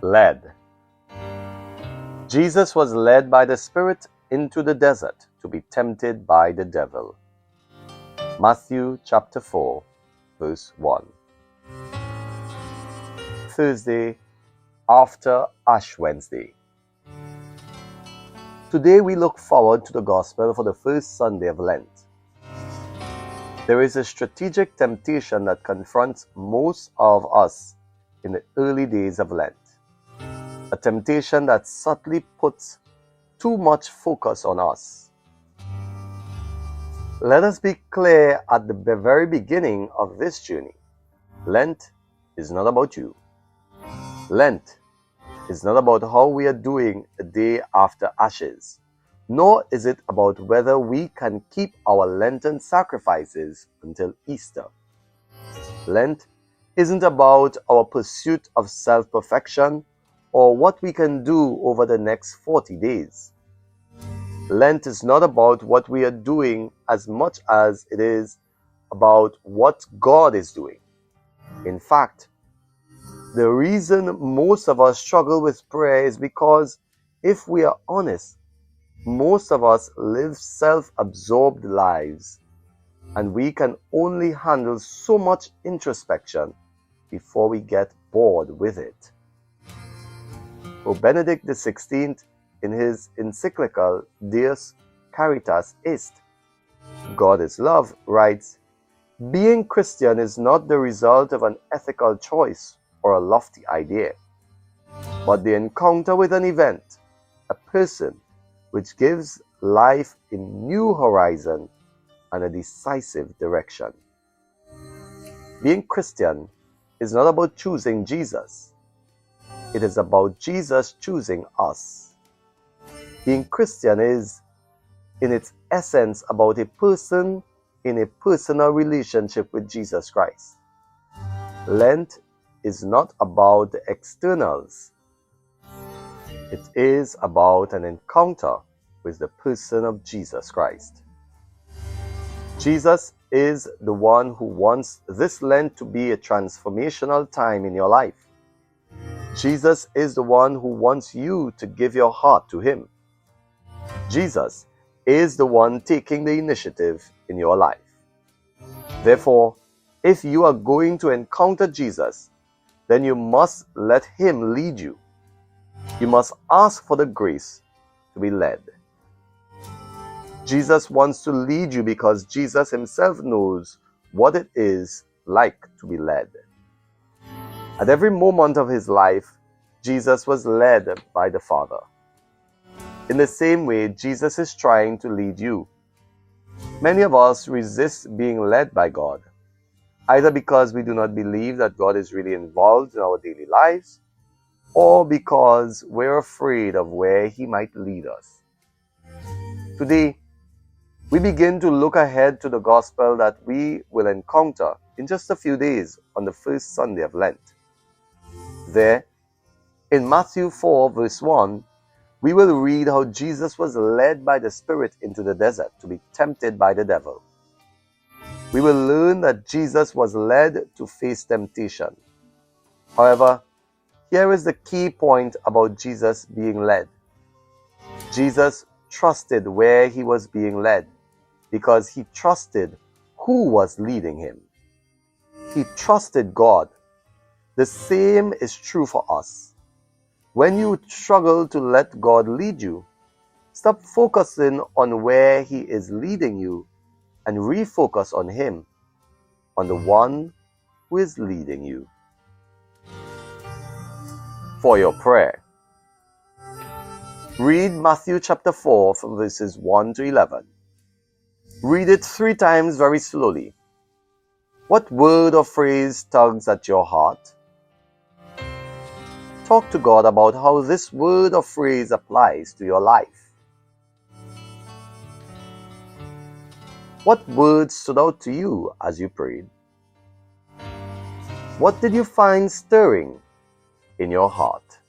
Led. Jesus was led by the Spirit into the desert to be tempted by the devil. Matthew chapter 4, verse 1. Thursday after Ash Wednesday. Today we look forward to the Gospel for the first Sunday of Lent. There is a strategic temptation that confronts most of us in the early days of Lent. A temptation that subtly puts too much focus on us. Let us be clear at the very beginning of this journey. Lent is not about you. Lent is not about how we are doing a day after Ashes, nor is it about whether we can keep our Lenten sacrifices until Easter. Lent isn't about our pursuit of self-perfection or what we can do over the next 40 days. Lent is not about what we are doing as much as it is about what God is doing. In fact, the reason most of us struggle with prayer is because, if we are honest, most of us live self-absorbed lives, and we can only handle so much introspection before we get bored with it. Pope Benedict XVI, in his encyclical Deus Caritas Est, God is Love, writes, "Being Christian is not the result of an ethical choice or a lofty idea, but the encounter with an event, a person, which gives life a new horizon and a decisive direction." Being Christian is not about choosing Jesus. It is about Jesus choosing us. Being Christian is, in its essence, about a person in a personal relationship with Jesus Christ. Lent is not about the externals. It is about an encounter with the person of Jesus Christ. Jesus is the one who wants this Lent to be a transformational time in your life. Jesus is the one who wants you to give your heart to Him. Jesus is the one taking the initiative in your life. Therefore, if you are going to encounter Jesus, then you must let Him lead you. You must ask for the grace to be led. Jesus wants to lead you because Jesus Himself knows what it is like to be led. At every moment of His life, Jesus was led by the Father. In the same way, Jesus is trying to lead you. Many of us resist being led by God, either because we do not believe that God is really involved in our daily lives, or because we're afraid of where He might lead us. Today, we begin to look ahead to the Gospel that we will encounter in just a few days on the first Sunday of Lent. There, in Matthew 4, verse 1, we will read how Jesus was led by the Spirit into the desert to be tempted by the devil. We will learn that Jesus was led to face temptation. However, here is the key point about Jesus being led. Jesus trusted where He was being led because He trusted who was leading Him. He trusted God. The same is true for us. When you struggle to let God lead you, stop focusing on where He is leading you and refocus on Him, on the one who is leading you. For your prayer, read Matthew chapter 4 from verses 1 to 11. Read it 3 times very slowly. What word or phrase tugs at your heart? Talk to God about how this word or phrase applies to your life. What words stood out to you as you prayed? What did you find stirring in your heart?